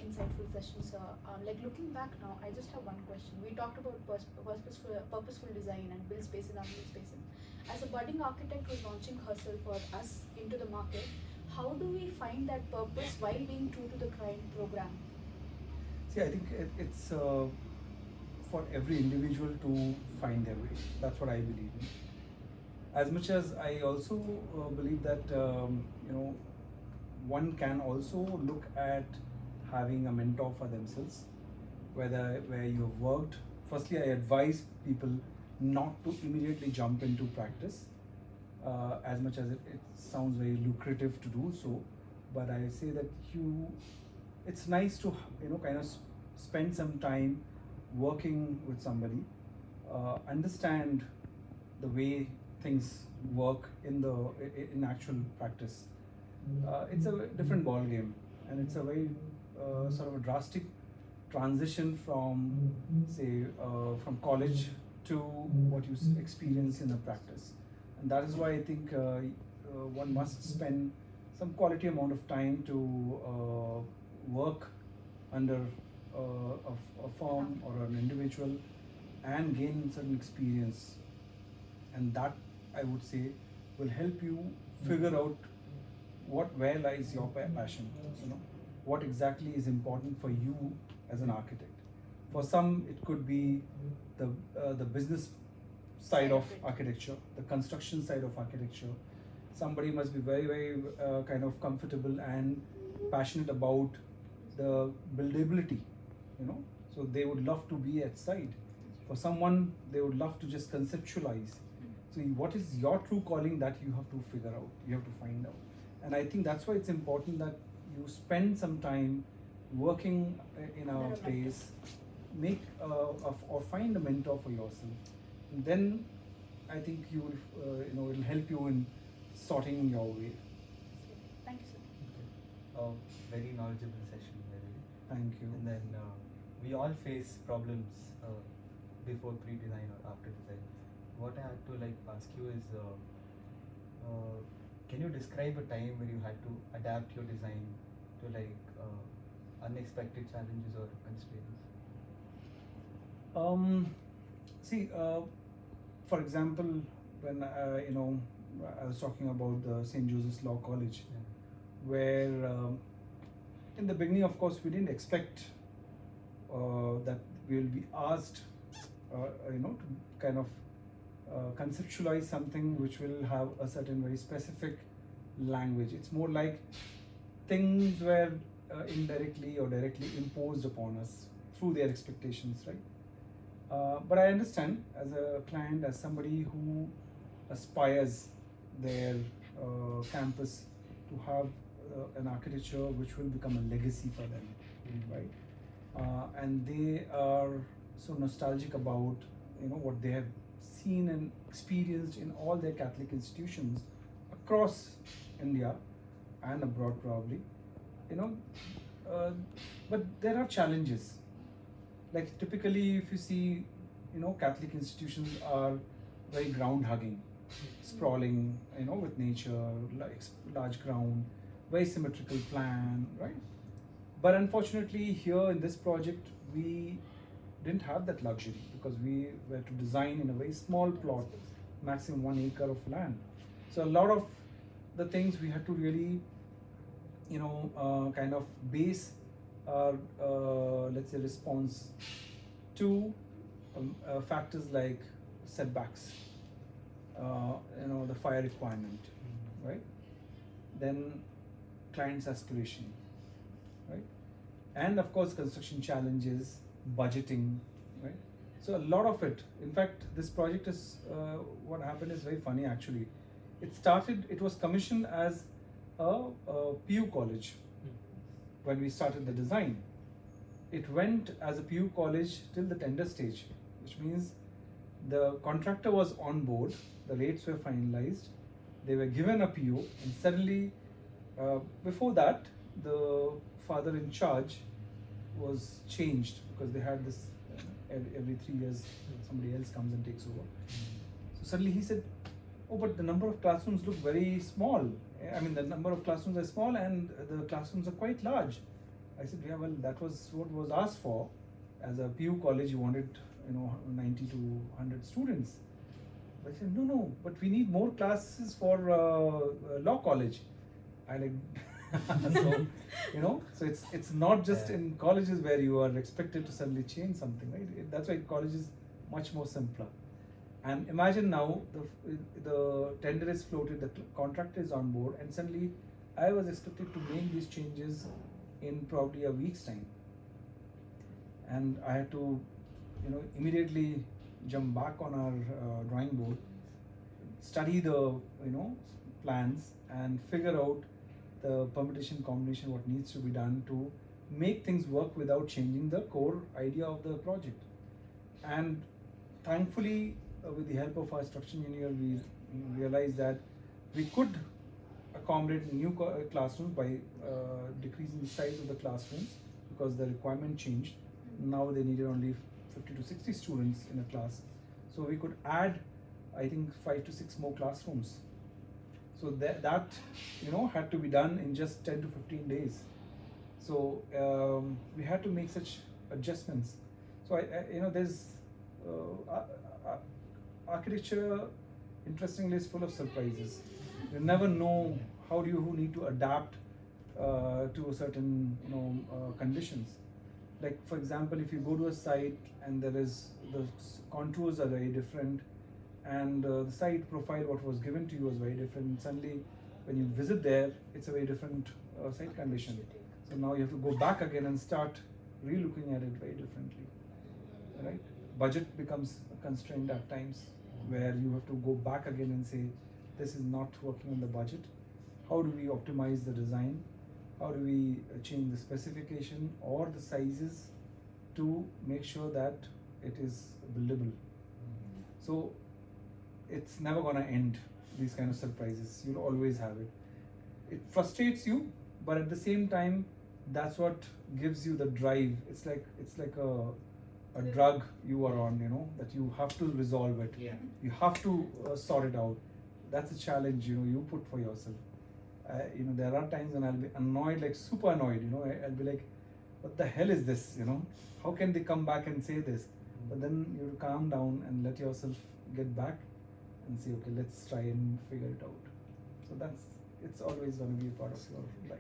insightful session, sir. Like looking back now, I just have one question. We talked about purposeful design and build spaces and build spaces. As a budding architect who's launching herself or us into the market, how do we find that purpose while being true to the client program? See, I think it's for every individual to find their way. That's what I believe in. As much as I also believe that one can also look at having a mentor for themselves, where you have worked. Firstly, I advise people not to immediately jump into practice, as much as it sounds very lucrative to do so. But I say that it's nice to kind of spend some time working with somebody, understand the way things work in actual practice. It's a different ball game, and it's a very sort of a drastic transition from say from college to what you experience in a practice, and that is why I think one must spend some quality amount of time to work under a firm or an individual and gain certain experience, and that I would say will help you figure out where lies your passion, what exactly is important for you as an architect. For some it could be the business side of architecture, the construction side of architecture. Somebody must be very very kind of comfortable and passionate about the buildability, so they would love to be at site. For someone, they would love to just conceptualize. So what is your true calling, that you have to figure out, you have to find out. And I think that's why it's important that you spend some time working in a place, make or find a mentor for yourself. And then I think you will it'll help you in sorting your way. Thank you, sir. Okay. Very knowledgeable session, very. Thank you. And then we all face problems before pre-design or after design. What I had to ask you is, can you describe a time where you had to adapt your design to unexpected challenges or constraints? See, for example, when I was talking about the St. Joseph's Law College, where in the beginning, of course, we didn't expect that we will be asked, to kind of conceptualize something which will have a certain very specific language. It's more like things were indirectly or directly imposed upon us through their expectations, right? But I understand, as a client, as somebody who aspires their campus to have an architecture which will become a legacy for them, right? And they are so nostalgic about what they have seen and experienced in all their Catholic institutions across India and abroad probably, but there are challenges. Like typically, if you see, Catholic institutions are very ground hugging, sprawling, with nature, like large ground, very symmetrical plan, right? But unfortunately, here in this project, we didn't have that luxury because we were to design in a very small plot, maximum 1 acre of land. So a lot of the things we had to really, kind of base our, let's say, response to factors like setbacks, the fire requirement, right? Then client's aspiration, right? And of course, construction challenges, budgeting, right? So a lot of it. In fact, this project is what happened is very funny actually. It was commissioned as a PU college when we started the design. It went as a PU college till the tender stage, which means the contractor was on board, the rates were finalized, they were given a PO, and suddenly, before that, the father in charge was changed because they had this every 3 years somebody else comes and takes over. So suddenly he said, "Oh, but the number of classrooms look very small. I mean, the number of classrooms are small and the classrooms are quite large. I said, yeah, well, that was what was asked for. As a PU college, you wanted, 90 to 100 students. But I said, no, but we need more classes for law college. I like, so, so it's not just Yeah. in colleges where you are expected to suddenly change something, right? That's why college is much more simpler. And imagine now the tender is floated, the contractor is on board, and suddenly I was expected to make these changes in probably a week's time, and I had to, immediately jump back on our drawing board, study the plans, and figure out the permutation combination what needs to be done to make things work without changing the core idea of the project. And thankfully, with the help of our structural engineer, we realized that we could accommodate new classrooms by decreasing the size of the classrooms, because the requirement changed. Now they needed only 50 to 60 students in a class. So we could add, I think, 5 to 6 more classrooms. So that had to be done in just 10 to 15 days. So we had to make such adjustments. So there's architecture, interestingly, is full of surprises. You never know how you need to adapt to a certain conditions. Like, for example, if you go to a site and the contours are very different, and the site profile what was given to you was very different. Suddenly, when you visit there, it's a very different site condition. So now you have to go back again and start re-looking at it very differently, right? Budget becomes a constraint at times, where you have to go back again and say, this is not working on the budget. How do we optimize the design? How do we change the specification or the sizes to make sure that it is buildable? So it's never gonna end, these kind of surprises. You'll always have it. It frustrates you, but at the same time, that's what gives you the drive. It's like a drug you are on, that you have to resolve it. Yeah. You have to sort it out. That's a challenge, you put for yourself. There are times when I'll be annoyed, like super annoyed. I'll be like, what the hell is this? How can they come back and say this? But then you calm down and let yourself get back and say, okay, let's try and figure it out. So it's always going to be a part of your life.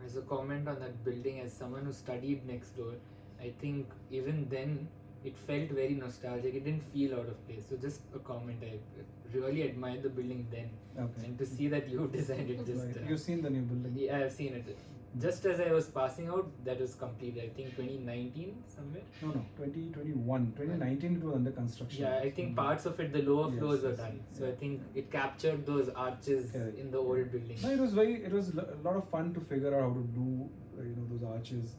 As a comment on that building, as someone who studied next door, I think even then it felt very nostalgic. It didn't feel out of place. So just a comment, I really admired the building then. Okay. And to see that you designed it, just Right. You've seen the new building? Yeah, I've seen it. Just as I was passing out, that was completed. I think 2019 somewhere. No, 2021. 2019 it was under construction. Yeah, I think parts of it, the lower Yes, floors were yes, done. yes. So I think it captured those arches Correct. in the old building. No, it was a lot of fun to figure out how to do those arches.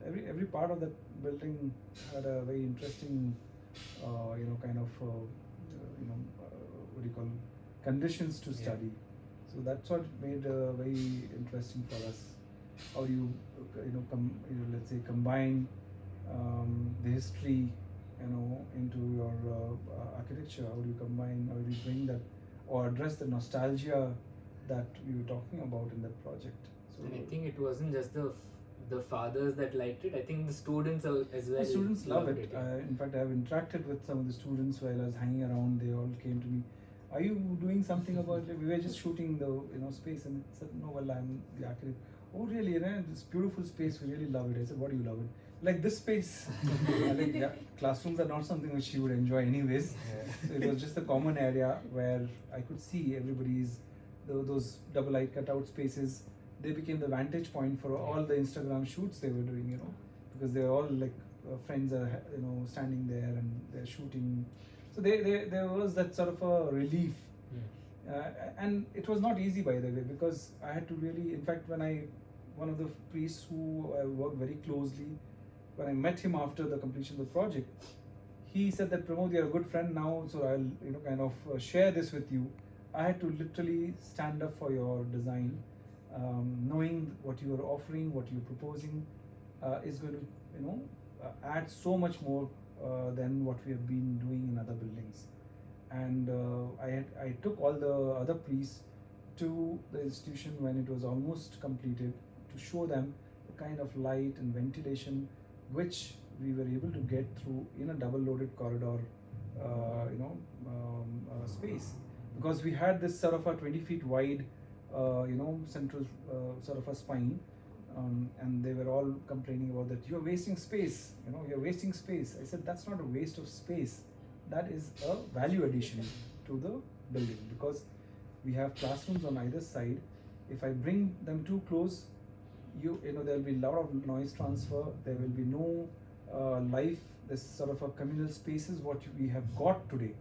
Every part of that building had a very interesting kind of what do you call, conditions to study. So that's what made very interesting for us. How do you let's say combine the history into your architecture? How do you bring that or address the nostalgia that we were talking about in that project? So And I think it wasn't just the fathers that liked it. I think the students as well. the students love loved it. yeah. In fact, I have interacted with some of the students while I was hanging around. They all came to me, are you doing something about it? We were just shooting the space, and I said, no, well, I'm the architect. Oh, really? This beautiful space, we really love it. I said, what do you love it? Like this space. I like, yeah, classrooms are not something which you would enjoy anyways. So it was just a common area where I could see everybody's, those double light cutout spaces. They became the vantage point for all the Instagram shoots they were doing, because they're all like friends are, standing there and they're shooting. So there was that sort of a relief. And it was not easy, by the way, because I had to really, in fact, one of the priests who I worked very closely, when I met him after the completion of the project, he said that, Pramod, you're a good friend now, so I'll kind of share this with you. I had to literally stand up for your design, knowing what you are offering, what you're proposing, is going to add so much more than what we have been doing in other buildings. And I took all the other priests to the institution when it was almost completed to to show them the kind of light and ventilation which we were able to get through in a double loaded corridor space, because we had this sort of a 20 feet wide central sort of a spine, and they were all complaining about that you're wasting space, you're wasting space. I said that's not a waste of space, that is a value addition to the building, because we have classrooms on either side. If I bring them too close, there'll be a lot of noise transfer, there will be no life, this sort of a communal spaces what we have got today,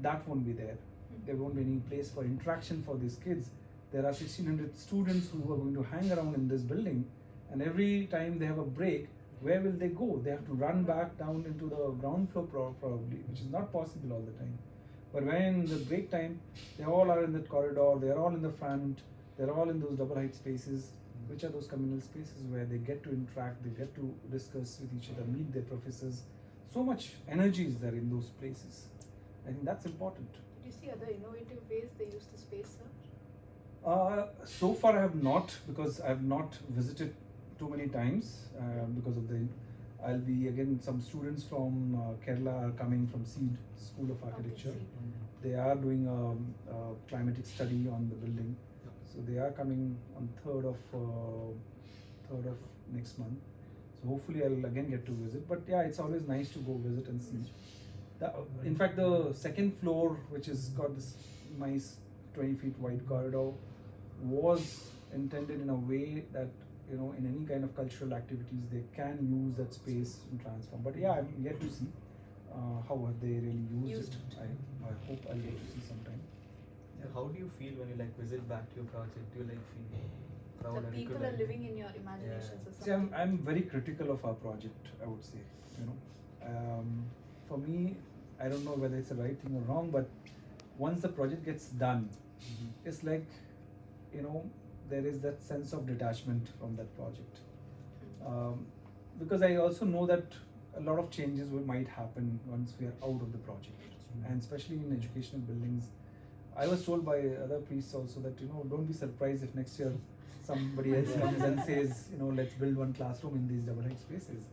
that won't be there. There won't be any place for interaction for these kids. There are 1600 students who are going to hang around in this building, and every time they have a break, where will they go? They have to run back down into the ground floor probably, which is not possible all the time. But when the break time, they all are in that corridor, they are all in the front, they're all in those double height spaces, which are those communal spaces where they get to interact, they get to discuss with each other, meet their professors. So much energy is there in those places. I think that's important. Did you see other innovative ways they use the space, sir? So far I have not, because I have not visited too many times because of I'll be again, some students from Kerala are coming from Seed School of Architecture. Okay, They are doing a climatic study on the building. So they are coming on 3rd of next month. So hopefully I'll again get to visit. But yeah, it's always nice to go visit and see. In fact, the second floor, which has got this nice 20 feet wide corridor, was intended in a way that in any kind of cultural activities they can use that space and transform. But yeah, I'm yet to see how have they really used it. I hope I'll get to see sometime. So how do you feel when you visit back to your project? Do you feel proud? The people are living in your imaginations or See, something. I'm very critical of our project, I would say. For me, I don't know whether it's the right thing or wrong, but once the project gets done, it's like, there is that sense of detachment from that project. Because I also know that a lot of changes might happen once we are out of the project, and especially in educational buildings. I was told by other priests also that don't be surprised if next year somebody else comes and says let's build one classroom in these double height spaces.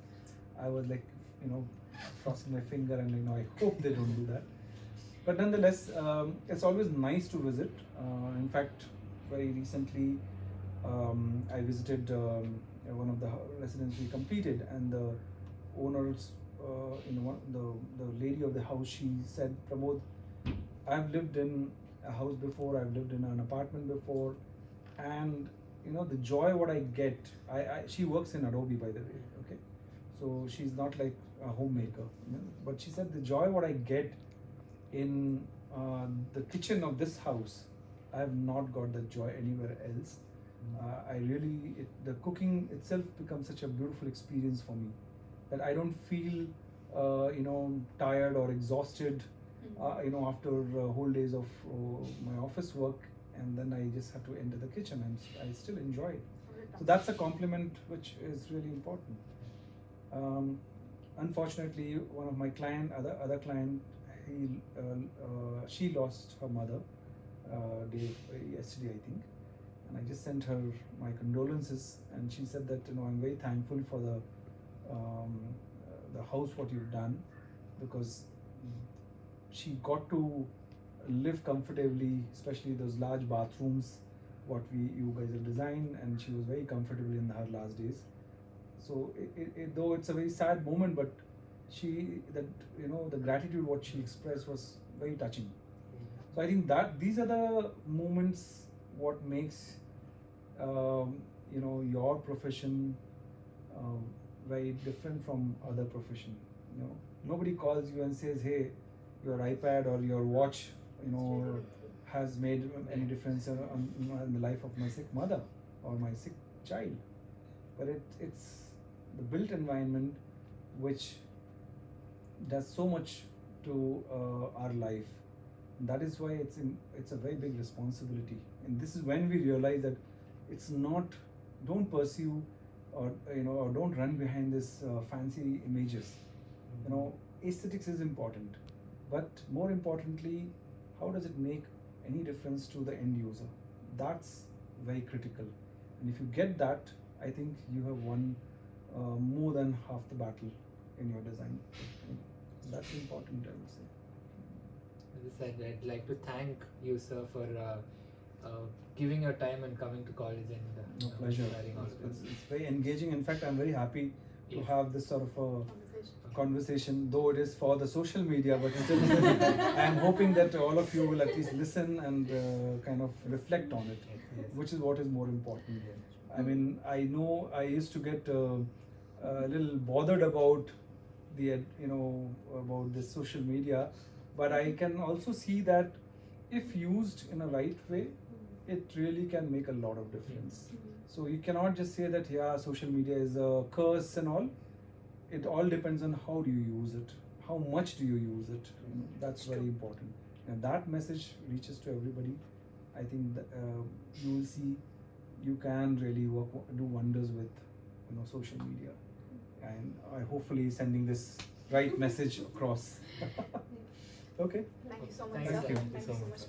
I was like crossing my finger and I hope they don't do that. But nonetheless, it's always nice to visit. In fact, very recently I visited one of the residences we completed, and the owners, the lady of the house, she said, Pramod, I've lived in a house before, I've lived in an apartment before, and the joy what I get, she works in Adobe, by the way, okay, so she's not like a homemaker, but she said the joy what I get in the kitchen of this house, I have not got that joy anywhere else. The cooking itself becomes such a beautiful experience for me that I don't feel tired or exhausted after whole days of my office work, and then I just have to enter the kitchen and I still enjoy it. So that's a compliment which is really important. Unfortunately, one of my other client, she lost her mother yesterday, I think, and I just sent her my condolences, and she said that I'm very thankful for the house what you've done, because she got to live comfortably, especially those large bathrooms what you guys have designed, and she was very comfortable in her last days. So though it's a very sad moment, but the gratitude what she expressed was very touching. So I think that these are the moments what makes your profession very different from other profession. Nobody calls you and says, hey, your iPad or your watch has made any difference in the life of my sick mother or my sick child. But it's the built environment which does so much to our life. That is why it's a very big responsibility, and this is when we realize that it's not, don't pursue or don't run behind this fancy images. Aesthetics is important, but more importantly, how does it make any difference to the end user? That's very critical, and if you get that, I think you have won more than half the battle in your design. That's important, I would say. As I said, I'd like to thank you, sir, for giving your time and coming to college and No pleasure. sharing all of It's this. very engaging. In fact, I'm very happy to Yes. have this sort of a Conversation. conversation, though it is for the social media, but still, I'm hoping that all of you will at least listen and kind of reflect on it, Yes. which is what is more important. Yeah. I mean, I know I used to get a little bothered about about this social media, but I can also see that if used in a right way, it really can make a lot of difference. So you cannot just say that social media is a curse and all. It all depends on how do you use it, how much do you use it. That's very important. And that message reaches to everybody. I think that, you will see you can really do wonders with social media, and I hopefully sending this right message across. Okay. Thank you so much, Thank sir. you. Thank you so much.